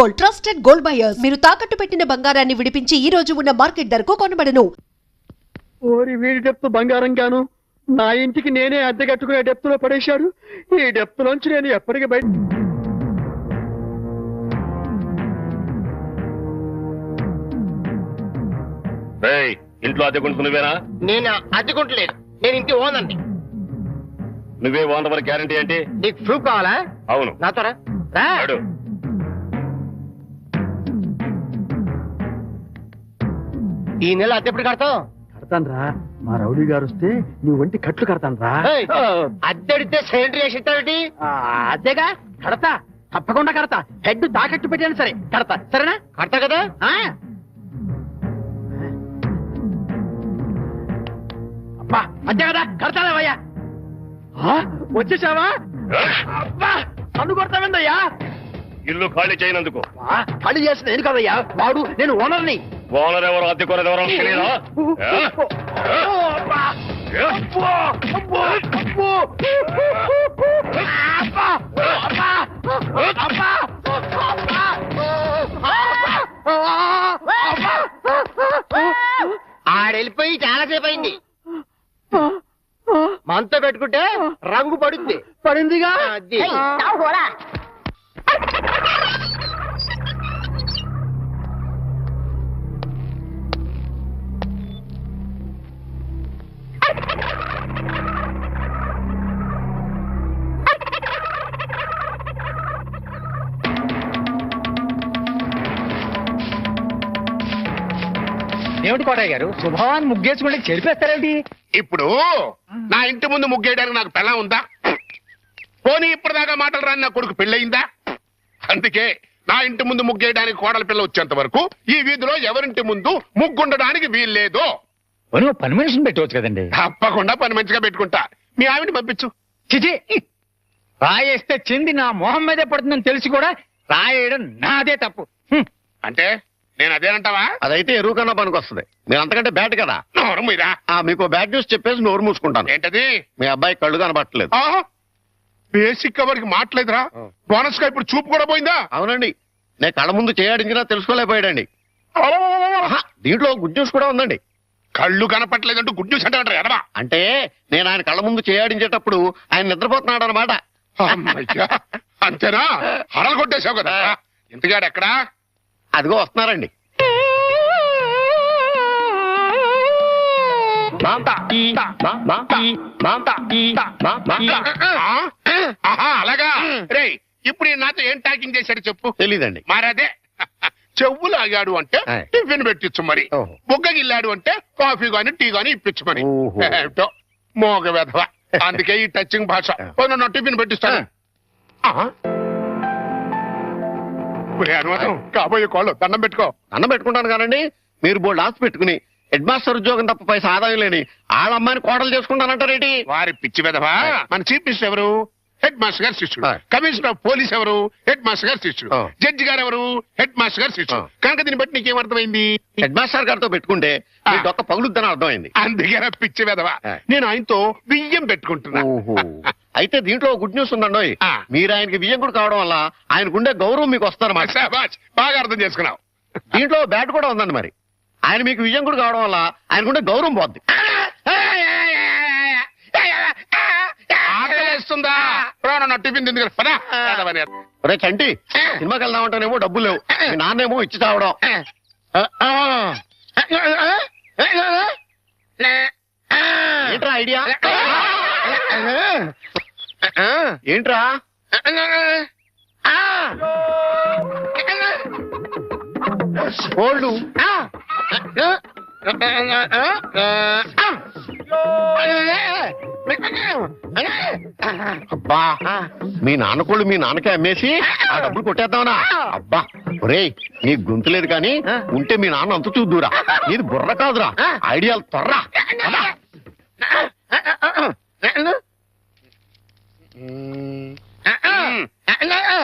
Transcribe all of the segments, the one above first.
Gold, trusted gold buyers. మీరు తాకట్టు పెట్టిన బంగారాన్ని విడిపించి ఈ రోజు ఉన్న మార్కెట్ ధరకు కొనబడను. ఓరి వీడి డెప్త్ బంగారం గాను నా ఇంటికి నేనే అద్దె కట్టుకునే డెప్త్ లో పడేశాడు. ఈ డెప్త్ లోంచి నేను ఎప్పటికీ బయట. ఇంట్లో అద్దెకుంటు నువ్వేనా? నేను అద్దెకుంటలేదు, నేను ఇంటి ఓనండి. నువ్వే ఓనర్ మరి గ్యారంటీ ఏంటి? నీకు ప్రూఫ్ కావాలా? అవును. నాతో రా. ఈ నెల అద్దె ఎప్పుడు కడతావు? కడతాను రా, మా రౌడీ గారు వస్తే నీ ఒంటి కట్లు కడతాను రా. అద్దె అడిగితే సిలిండర్ వేసి ఇస్తావేంటి? అద్దెగా కడతా, తప్పకుండా కడతా. హెడ్ తాకట్టు పెట్టాను సరే కడతా, సరేనా? కడతా కదా. అబ్బా అద్దె కదా కడతావయ్యా. వచ్చేసావా? అబ్బా నన్ను కొడతావేందయ్యా? ఇల్లు ఖాళీ చేయనందుకు. ఖాళీ చేసిన నేను కదయ్యా, వాడు నేను ఓనర్ని. ఓనర్ ఎవరు అద్దె కొనరు ఎవరో తెలియదా? ఆడెళ్ళిపోయి చాలాసేపు అయింది. మనతో పెట్టుకుంటే రంగు పడుద్ది. పడిందిగా. ఏమిటి కోటయ్య గారు, శుభవాన్ని ముగ్గేసుకుంటే చెరిపేస్తారేంటి? ఇప్పుడు నా ఇంటి ముందు ముగ్గేయడానికి నాకు పెళ్ళం ఉందా? పోనీ ఇప్పటిదాకా మాటలు రాని నా కొడుకు పెళ్ళయిందా? అందుకే నా ఇంటి ముందు ముగ్గేయడానికి కోడల పిల్ల వచ్చేంత వరకు ఈ వీధిలో ఎవరింటి ముందు ముగ్గుండడానికి వీల్లేదు. పని మనిషిని పెట్టవచ్చు కదండి. తప్పకుండా పని మంచిగా పెట్టుకుంటా. మీ ఆవిడ పంపించు. చిచి, రాయేస్తే చెంది నా మొహం మీదే పడుతుందని తెలిసి కూడా రాయేయడం నాదే తప్పు. అంటే నేను అదేనంటావా? అదైతే ఎరువు కన్నా పనికి వస్తుంది. మీరు అంతకంటే బ్యాట్ కదా. నోరు మీరా. మీకు బ్యాడ్ న్యూస్ చెప్పేసి నోరు మూసుకుంటాను. ఏంటది? మీ అబ్బాయి కళ్ళు కనబట్టలేదు. బేసిక్ కవర్కి మాట్లేదురా. బోనస్ గా ఇప్పుడు చూపు కూడా పోయిందా? అవునండి, నేను కళ్ళ ముందు చేయాడించినా తెలుసుకోలేకపోయాడండి. దీంట్లో గుడ్ న్యూస్ కూడా ఉందండి. కళ్ళు కనపట్లేదంటూ గుడ్ న్యూస్ అంటే ఎడవా? అంటే నేను ఆయన కళ్ళ ముందు చేయాడించేటప్పుడు ఆయన నిద్రపోతున్నాడు అనమాట. అంతేనా? హరలు కొట్టేశావు కదా. ఇంతగాడు ఎక్కడా? అదిగో వస్తున్నారండి. అలాగా. రే ఇప్పుడు నాతో ఏం టాకింగ్ చేశాడు చెప్పు. తెలీదండి. మరదే చెవులు ఆగాడు అంటే టిఫిన్ పెట్టించు, మరి బుగ్గగిల్లాడు అంటే కాఫీ గాని టీ గాని ఇప్పించు మరి. ఏమిటో మోగ వెధవ. అందుకే ఈ టచింగ్ భాష. నా టిఫిన్ పెట్టిస్తాను. కాబోయే కోళ్ళు దండం పెట్టుకో. దండం పెట్టుకుంటాను కానండి. మీరు బోల్డ్ ఆస్తి పెట్టుకుని హెడ్ మాస్టర్ ఉద్యోగం తప్ప పైసా ఆదాయం లేని వాళ్ళ అమ్మాయిని కోడలు చేసుకుంటానంటారేంటి? వారి పిచ్చి వెధవా. మన చీఫ్ మినిస్టర్ ఎవరు? హెడ్ మాస్టర్ గారు శిష్యుడు. కమిషనర్ ఆఫ్ పోలీస్ ఎవరు? హెడ్ మాస్టర్ గారు శిష్యుడు. జడ్జి గారు ఎవరు? హెడ్ మాస్టర్ గారు శిష్యుడు. కనుక దీన్ని బట్టి నీకేమర్థమైంది? హెడ్ మాస్టర్ గారితో పెట్టుకుంటే ఒక్క పగులుద్దని అర్థమైంది. అందుకే పిచ్చి వెధవా. నేను ఆయనతో బియ్యం పెట్టుకుంటున్నా. అయితే దీంట్లో గుడ్ న్యూస్ ఉందండి. మీరు ఆయనకి బియ్యం కూడా కావడం వల్ల ఆయనకుండే గౌరవం మీకు వస్తారన్నమాట. బాగా అర్థం చేసుకున్నావు. దీంట్లో బ్యాట్ కూడా ఉందండి. మరి ఆయన మీకు విజయం కూడా కావడం వల్ల ఆయనకుండే గౌరవం పోద్ది. ఆకలిస్తుందా? టిఫిన్ తింది కదా. రే చంటి, సినిమాకి వెళ్దామంటేనేమో డబ్బులు లేవు, మీ నాన్నేమో ఇచ్చి తావడం. ఏంట్రా ఐడియా? ఏంట్రా? కోళ్ళు అబ్బా, మీ నాన్న కోళ్ళు మీ నాన్నకే అమ్మేసి ఆ డబ్బులు కొట్టేద్దామనా? అబ్బా ఒరే, నీ గొంతు లేదు కానీ ఉంటే మీ నాన్న అంత చూద్దురా. నీది బుర్ర కాదురా, ఐడియాలు త్వరరా.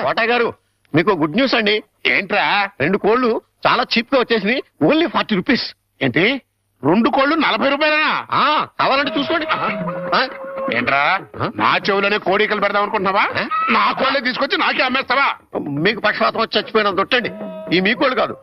కోటయ్య గారు, మీకు గుడ్ న్యూస్ అండి. ఏంట్రా? 2 కోళ్లు చాలా చీప్ గా వచ్చేసి ఓన్లీ 40 రూపీస్. ఏంటి 2 కోళ్లు 40 రూపాయలనా? కావాలంటే చూసుకోండి. ఏంట్రా నా చెవులోనే కోడికలు పెడదాం అనుకుంటున్నావా? నా కోళ్ళే తీసుకొచ్చి నాకే అమ్మేస్తావా? మీకు పక్షపాతం వచ్చి చచ్చిపోయిన దొట్టండి. ఈ మీకోళ్ళు కాదు,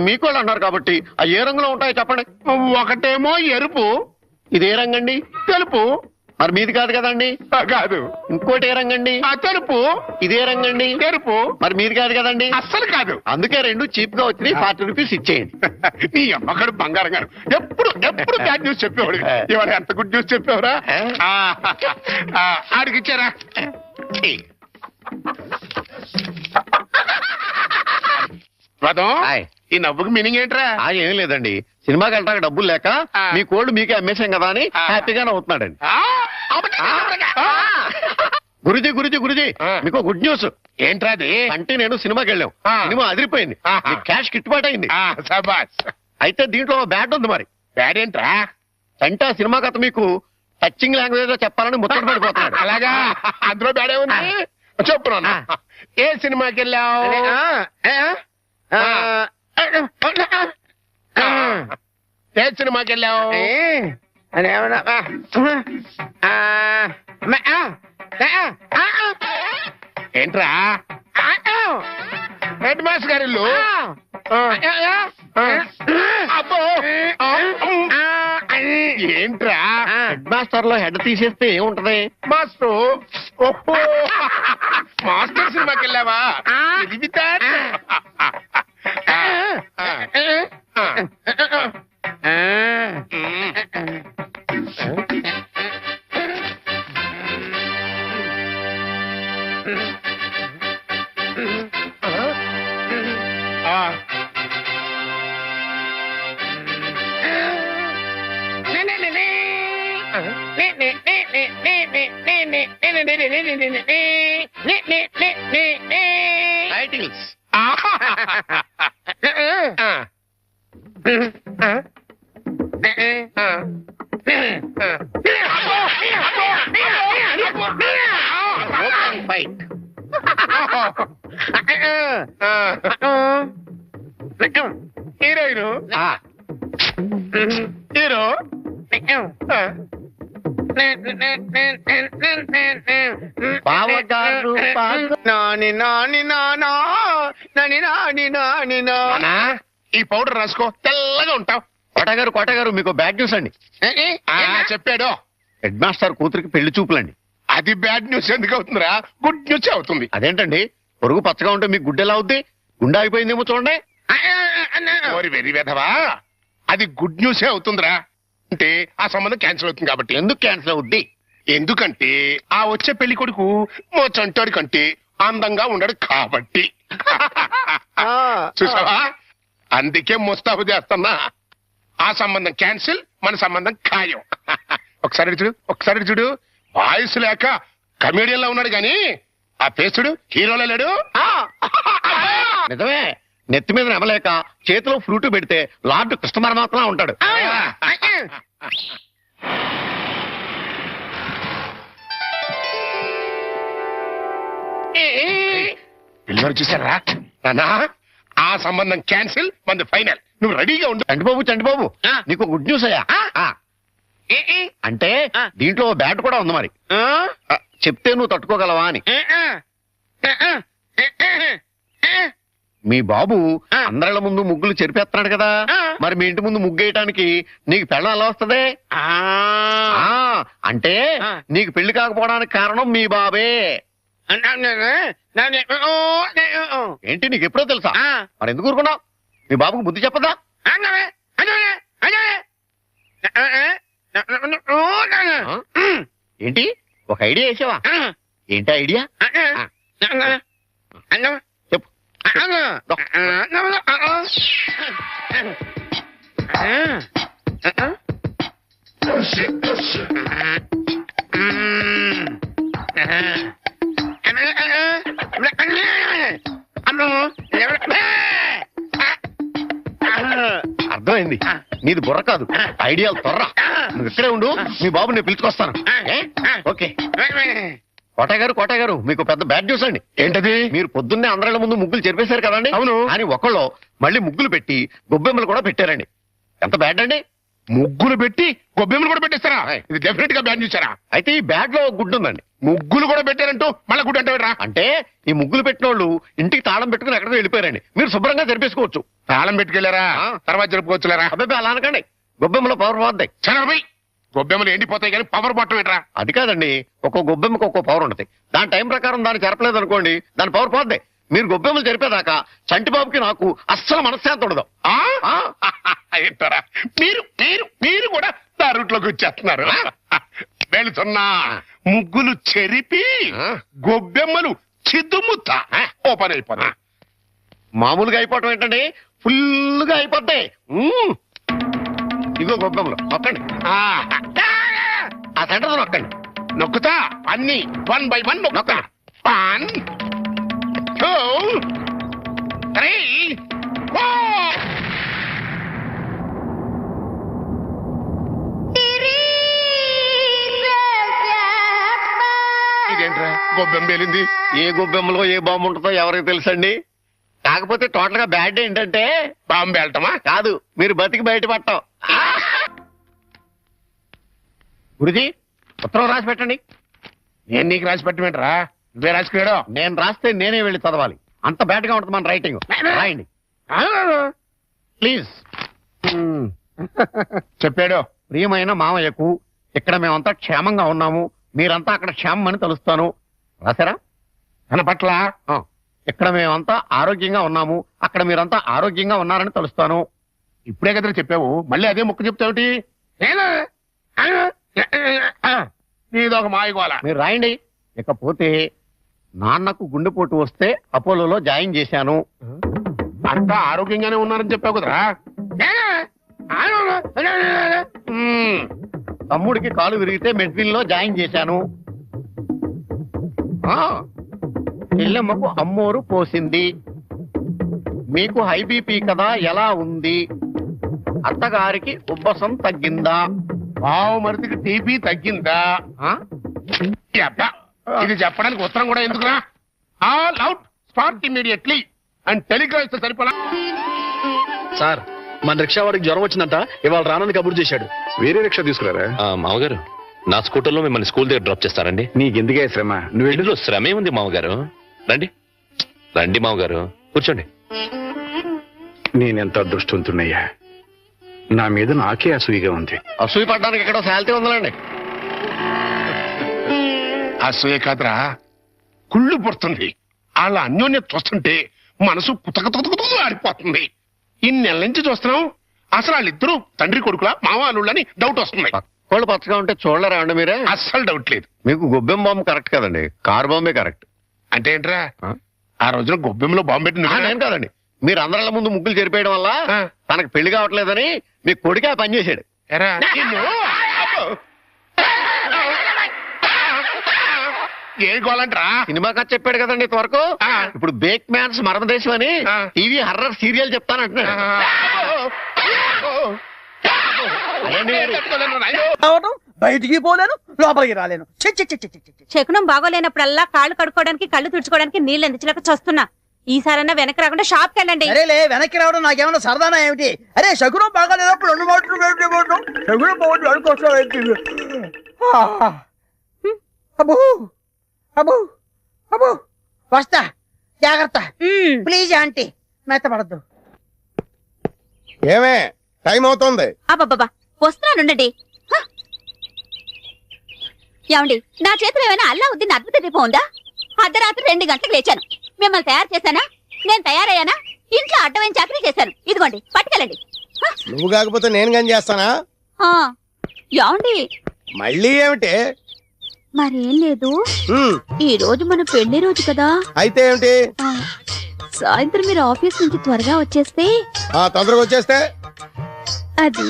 మీకోళ్ళు అన్నారు కాబట్టి ఆ ఏ రంగులో ఉంటాయో చెప్పండి. ఒకటేమో ఎరుపు, ఇది ఏ రంగండి? తెలుపు. మరి మీది కాదు కదండి. కాదు. ఇంకోటి ఏ రంగండి? తెలుపు. ఇదే రంగండి? తెలుపు. మరి మీది కాదు కదండి. అస్సలు కాదు. అందుకే రెండు చీప్ గా వచ్చినాయి. 40 రూపీస్ ఇచ్చేయండి. నీ అమ్మగారు బంగారం గారు ఎప్పుడు ఎప్పుడు బ్యాడ్ న్యూస్ చెప్పేవాడు. ఇవాళ ఎంత గుడ్ న్యూస్ చెప్పేవరా? ఆడికి ఇచ్చారా? రథం, ఈ నవ్వుకి మీనింగ్ ఏంట్రా? ఏం లేదండి, సినిమాకి వెళ్ళడానికి డబ్బులు లేక మీ కోళ్ళు మీకే అమ్మేశాం కదా అని హ్యాపీగానే అవుతున్నాడండి. గురుజీ గురుజీ గురుజీ, మీకు గుడ్ న్యూస్. ఏంట్రా అది? అంటే నేను సినిమాకి వెళ్ళాం, సినిమా అదిరిపోయింది, క్యాష్ గిట్టుబాటు అయింది. సబాస్. అయితే దీంట్లో బ్యాడ్ ఉంది. మరి బ్యాడ్ ఏంట్రా? అంటే ఆ సినిమా కథ మీకు టచింగ్ లాంగ్వేజ్ లో చెప్పాలని ముచ్చట పడిపోతున్నాడు. అలాగా? అందులో బ్యాడే ఉంది. చెప్పు నాన్న, ఏ సినిమాకి వెళ్ళావు? ఏ సినిమాకి వెళ్ళావు? ఏంట్రా? హెడ్ మాస్టర్ గారి ఇల్లు. అబ్బో, ఏంట్రా? హెడ్ మాస్టర్ లో హెడ్ తీసేస్తే ఏముంటది? మాస్టర్. ఓహో, మాస్టర్ సినిమాకి వెళ్ళావా? టైటిల్స్. ఫైట్. Heroine, hero. బావగారు ఈ పౌడర్ రాసుకో, తెల్లగా ఉంటావు. కోటగారు మీకు బ్యాడ్ న్యూస్ అండి. చెప్పాడు. హెడ్ మాస్టర్ కూతురికి పెళ్లి చూపులండి. అది బ్యాడ్ న్యూస్ ఎందుకు అవుతుందిరా? గుడ్ న్యూస్ అవుతుంది. అదేంటండి, పొరుగు పచ్చగా ఉంటే మీకు గుడ్డ ఎలా అవుద్ది? గుండె అయిపోయిందేమో చూడండి. ఓరి వెర్రి వెధవా, అది గుడ్ న్యూసే అవుతుందిరా. అంటే ఆ సంబంధం క్యాన్సిల్ అవుతుంది కాబట్టి. ఎందుకు క్యాన్సిల్ అవుద్ది? ఎందుకంటే ఆ వచ్చే పెళ్లి కొడుకు మా చంటాడి కంటే అందంగా ఉండడు కాబట్టి. చూసావా, అందుకే ముస్తాబు చేస్తున్నా. ఆ సంబంధం క్యాన్సిల్, మన సంబంధం ఖాయం. ఒకసారి చూడు, ఒకసారి చూడు. వాయిస్ లేక కమేడియన్ లా ఉన్నాడు గాని ఆ పేసుడు హీరోలో లేడు. నిజమే, నెత్తి మీద నెమలేక చేతిలో ఫ్రూట్ పెడితే లార్డ్ కృష్ణ పరమాత్మ ఉంటాడు. పిల్లలు చూసారా నానా? ఆ సంబంధం క్యాన్సిల్, మంది ఫైనల్. నువ్వు రెడీగా ఉండు. చంటిబాబు నీకు గుడ్ న్యూస్ అయ్యా. అంటే దీంట్లో బ్యాట్ కూడా ఉంది. మరి చెప్తే నువ్వు తట్టుకోగలవా అని. మీ బాబు అందరిళ్ళ ముందు ముగ్గులు చెరిపేస్తున్నాడు కదా, మరి మీ ఇంటి ముందు ముగ్గేయటానికి నీకు పెళ్ళం ఎలా వస్తుంది? అంటే నీకు పెళ్లి కాకపోవడానికి కారణం మీ బాబే. ఏంటి, నీకు ఎప్పుడో తెలుసా? మరి ఎందుకు ఊరుకున్నావు? మీ బాబుకు బుద్ధి చెప్పదా? ఏంటి, ఒక ఐడియా వేసావా? ఏంటి ఐడియా? చెప్పు. అర్థమైంది, నీది బుర్ర కాదు, ఐడియాలు త్వర. నువ్వు ఇక్కడే ఉండు, మీ బాబు నేను పిలుచుకొస్తాను. ఓకే. కోటగారు మీకు పెద్ద బ్యాడ్ న్యూస్ అండి. ఏంటది? మీరు పొద్దున్నే అందరిళ్ళ ముందు ముగ్గులు చెరిపేశారు కదండి. అవును. అని ఒకళ్ళు మళ్ళీ ముగ్గులు పెట్టి గొబ్బెమ్మలు కూడా పెట్టారండి. ఎంత బ్యాడ్ అండి. ముగ్గులు పెట్టి గొబ్బెమ్మలు కూడా పెట్టేస్తారా? ఇది డెఫినెట్ గా బ్యాన్ చేశారా? అయితే ఈ బ్యాగ్ లో గుడ్డు ఉందండి. ముగ్గులు కూడా పెట్టారంటూ మళ్ళీ గుడి అంటే అంటే ఈ ముగ్గులు పెట్టిన వాళ్ళు ఇంటికి తాళం పెట్టుకుని ఎక్కడికి వెళ్ళిపోయారండి. మీరు శుభ్రంగా జరిపేసుకోవచ్చు. తాళం పెట్టుకెళ్లారా? తర్వాత జరుపుకోవచ్చులేరా? అబ్బాయి అలా అనకండి, గొబ్బెమ్మలో పవర్ పోద్దాయి. చనబోయ్ గొబ్బెమ్మలు ఎండిపోతాయి కానీ పవర్ బట్టం ఏంట్రా? అది కాదండి, ఒక్కో గొబ్బెమ్మకి ఒక్కో పవర్ ఉంటుంది. దాని టైం ప్రకారం దాన్ని చెరపలేదు అనుకోండి, దాని పవర్ పోద్దాయి. మీరు గొబ్బెమ్మలు జరిపేదాకా చంటిబాబుకి నాకు అస్సలు మనశ్శాంతి ఉండదు. ఏంటారా మీరు మీరు మీరు కూడా నా రూట్లోకి వచ్చేస్తున్నారు. వెళుతున్నా ముగ్గులు చెరిపి గొబ్బెమ్మలు చిద్దుముత్త ఓపెన్ అయిపోతా. మామూలుగా అయిపోవటం ఏంటండి, ఫుల్గా అయిపోతాయి. ఇగో గొబ్బెమ్మలు నొక్కండి, ఆ సెంటర్ నొక్కండి. నొక్కుతా అన్ని 1 by 1 నొక్కుతా. 1 2 3 4. ఇదేంట్రా గొబ్బెమ్మ పేలింది? ఏ గొబ్బెమ్మలో ఏ బాంబు ఉంటుందో ఎవరికి తెలుసండి. కాకపోతే టోటల్ గా బ్యాడ్ ఏంటంటే బాంబు వెళ్ళటమా? కాదు, మీరు బతికి బయటపడటం. గురుజీ ఉత్తరం రాసి పెట్టండి. నేను నీకు రాసి పెట్టమేంట్రా? నువ్వే రాసుకున్నాడు. నేను రాస్తే నేనే వెళ్ళి చదవాలి, అంత బ్యాడ్ గా ఉంటుంది మన రైటింగ్. రాయండి ప్లీజ్. చెప్పాడు. ప్రియమైన మామయ్యకు, ఇక్కడ మేమంతా క్షేమంగా ఉన్నాము, మీరంతా అక్కడ క్షేమం అని తలుస్తాను. రాశారా? తన పట్ల ఇక్కడ మేమంతా ఆరోగ్యంగా ఉన్నాము, అక్కడ మీరంతా ఆరోగ్యంగా ఉన్నారని తలుస్తాను. ఇప్పుడే కదా చెప్పావు, మళ్ళీ అదే ముక్క చెప్తావుటి? నీదొక మాయగోళ. మీరు రాయండి. ఇకపోతే నాన్నకు గుండెపోటు వస్తే అపోలోలో జాయిన్ చేశాను. అంతా ఆరోగ్యంగానే ఉన్నారని చెప్పావు కదరా. తమ్ముడికి కాలు విరిగితే మెడ్విన్ లో జాయిన్ చేశాను. చెల్లెమ్మకు అమ్మోరు పోసింది. మీకు హై బీపీ కదా, ఎలా ఉంది? అత్తగారికి ఉబ్బసం తగ్గిందా? బావు మరిదికి టీపీ తగ్గిందా? ఇది చెప్పడానికి ఉత్తరం కూడా ఎందుకురా? All out, start immediately and Telegram ఇస్తే సరిపోలా. సార్, మన రిక్షా వాడికి జ్వరం వచ్చిందంట, ఇవాళ రానని కబురు చేశాడు. వేరే రిక్షా తీసుకురారా? మామగారు, నా స్కూటర్లో మిమ్మల్ని స్కూల్ దగ్గర డ్రాప్ చేస్తారండి. నీకెందుకే శ్రమ? నువ్వు ఇందులో శ్రమే ఉంది మామగారు. రండి రండి మామగారు, కూర్చోండి. నేనెంత అదృష్టవంతున్నయ్యా, నా మీద నాకే అసూయగా ఉంది. అసూయ పడ్డానికి ఎక్కడో శాలిటీ ఉందండి. అసూయ కాదురా, కుళ్ళు పుడుతుంది. వాళ్ళ అన్యోన్యత చూస్తుంటే మనసు పుతకతుకుతూ ఆడిపోతుంది. ఇన్ని నెలల నుంచి చూస్తున్నాం, అసలు వాళ్ళిద్దరూ తండ్రి కొడుకులా మావాళ్ళని డౌట్ వస్తుంది. కోళ్ళు పచ్చగా ఉంటే చూడలేరా అండి మీరే? అస్సలు డౌట్ లేదు. మీకు గొబ్బెం బాంబు కరెక్ట్ కదండి, కారు బాంబే కరెక్ట్. అంటే ఏంట్రా, ఆ రోజున గొబ్బెమ్మలో బాంబు పెట్టి నేను కాదండి, మీరు అందరిళ్ళ ముందు ముగ్గులు చెరిపేయడం వల్ల తనకు పెళ్లి కావట్లేదని మీ కొడుకే ఆ పని చేశాడు. ఏ గోలంట్రా? సినిమా కథ చెప్పాడు కదండి ఇంతవరకు. ఇప్పుడు బేక్ మ్యాన్స్ మరమదేశం అని టీవీ హర్రర్ సీరియల్ చెప్తానంటున్నాడు. బయటికి పోలేను, లోపలికి రాలేను. శకునం బాగోలేనప్పుడల్లా కాళ్ళు కడుక్కోవడానికి, కళ్ళు తుడుచుకోవడానికి నీళ్ళు ఎందుకు చస్తున్నా. ఈసారన్నా వెనక్కి రాకుండా షాప్కి వెళ్ళండి. అరేలే, వెనక్కి రావడం నాకేమన్నా సరదానా ఏమిటి? అరే, శకునం బాగాలేనప్పుడు 2 మాటలు శకునం బాగుంది అడుకోసం. అబ్బో అబ్బో అబ్బో, వస్తా, జాగ్రత్త ప్లీజ్ ఆంటీ, మెత్తపడద్దు. ఏమే టైం అవుతోంది. అబ్బబ్బా, వస్తున్నానుండండి. ఏమండి, నా చేతిలో ఏమైనా అల్లావుద్దీన్ అద్భుత దీపం ఉందా? అర్ధరాత్రి 2 గంటలకు లేచాను. మిమ్మల్ని తయారు చేశానా? నేను తయారయ్యానా? ఇంట్లో అడ్డమైన చాకరీ చేశాను. ఇదిగోండి, పట్టుకెళ్ళండి. నువ్వు కాకపోతే నేను కానీ చేస్తానా? ఏమండి, మళ్ళీ ఏమిటి? మరేం లేదు, ఈ రోజు మన పెళ్లి రోజు కదా. అయితే ఏమిటి? సాయంత్రం మీరు ఆఫీస్ నుంచి త్వరగా వచ్చేస్తే. తొందరగా వచ్చేస్తే అది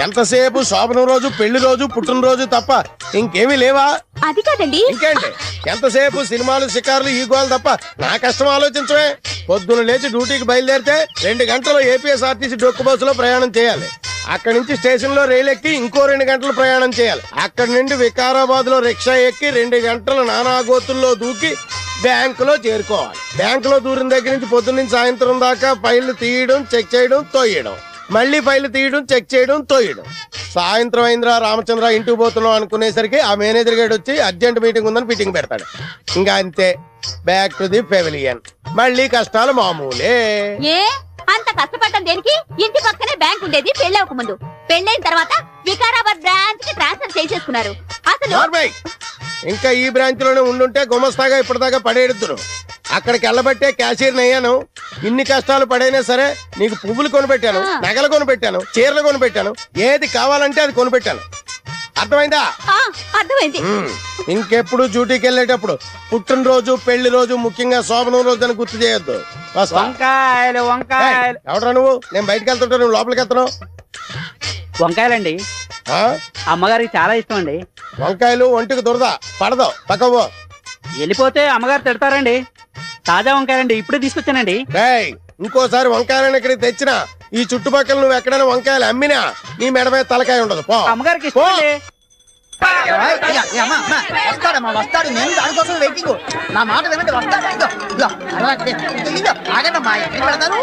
ఎంతసేపు శోభనం రోజు, పెళ్లి రోజు, పుట్టినరోజు తప్ప ఇంకేమీ లేవా? అది కాదండి. ఇంకేంటి, ఎంతసేపు సినిమాలు, షికారులు, ఈ గోలు తప్ప నా కష్టం ఆలోచించవే. పొద్దున లేచి డ్యూటీకి బయలుదేరితే 2 గంటలు ఏపీఎస్ఆర్టీసీ డొక్కు బస్సులో ప్రయాణం చేయాలి. అక్కడి నుంచి స్టేషన్ లో రైలు ఎక్కి ఇంకో 2 గంటలు ప్రయాణం చేయాలి. అక్కడి నుండి వికారాబాద్ లో రిక్షా ఎక్కి 2 గంటలు నానాగోతుల్లో దూకి బ్యాంకులో చేరుకోవాలి. బ్యాంకులో దూరిన దగ్గర నుంచి పొద్దున్న నుంచి సాయంత్రం దాకా ఫైళ్లు తీయడం, చెక్ చేయడం, తోయడం. మళ్ళీ ఫైల్ తీయడం, చెక్ చేయడం, తోయడం. సాయంత్రం అయిందిరా రామచంద్ర ఇంటికి పోతున్నాం అనుకునేసరికి ఆ మేనేజర్ గేట్ వచ్చి అర్జెంట్ మీటింగ్ ఉందని ఫిట్టింగ్ పెడతాడు. ఇంకా అంతే, బ్యాక్ టు ది పెవిలియన్. మళ్ళీ కష్టాలు మామూలే. ఏ అంత కష్టపడటం దేనికి? ఇంటి పక్కనే బ్యాంక్ ఉండేది పెళ్ళవక ముందు. పెళ్ళైన తర్వాత వికారాబాద్ బ్రాంచ్ కి ట్రాన్స్ఫర్ చేసేసుకున్నారు. అసలు నార్మల్. ఇంకా ఈ బ్రాంచ్ లోనే ఉండుంటే గుమస్తాగా ఇప్పటిదాకా పడేడుతురు. అక్కడికి వెళ్ళబట్టే క్యాషియర్ అయ్యాను. ఇన్ని కష్టాలు పడైనా సరే నీకు పువ్వులు కొనిపెట్టాను, నగలు కొనిపెట్టాను, చీరలు కొనిపెట్టాను, ఏది కావాలంటే అది కొనిపెట్టాను. అర్థమైందా? అర్థమైంది. ఇంకెప్పుడు డ్యూటీకి వెళ్ళేటప్పుడు పుట్టినరోజు, పెళ్లి రోజు, ముఖ్యంగా శోభనం రోజు అని గుర్తు చేయొద్దు. వంకాయలు వంకాయలు. ఎవడరా నువ్వు? నేను బయటకు వెళ్తుంటా, నువ్వు లోపలికి వెళ్తున్నావు. వంకాయలండి, అమ్మగారికి చాలా ఇష్టం అండి. వంకాయలు ఒంటికి దురద పడదు, పక్కవో. వెళ్ళిపోతే అమ్మగారు తిడతారండి. తాజా వంకాయలండి, ఇప్పుడే తీసుకొచ్చానండి. ఇంకోసారి వంకాయలను ఇక్కడికి తెచ్చినా, ఈ చుట్టుపక్కల నువ్వు ఎక్కడైనా వంకాయలు అమ్మినా నీ మెడ మీద తలకాయ ఉండదు. పో. అమ్మగారికి ఇష్టం అండి. వస్తాడు, నేను దానికోసం వెయిటింగ్. నా మాట వినండి, వస్తాడు. ఆగండమ్మా, ఎక్కడ పెడతాను?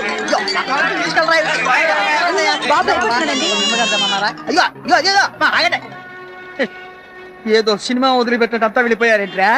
ఆగండి. ఏదో సినిమా వదిలిపెట్టినట్టు అంతా వెళ్ళిపోయారేంట్రా?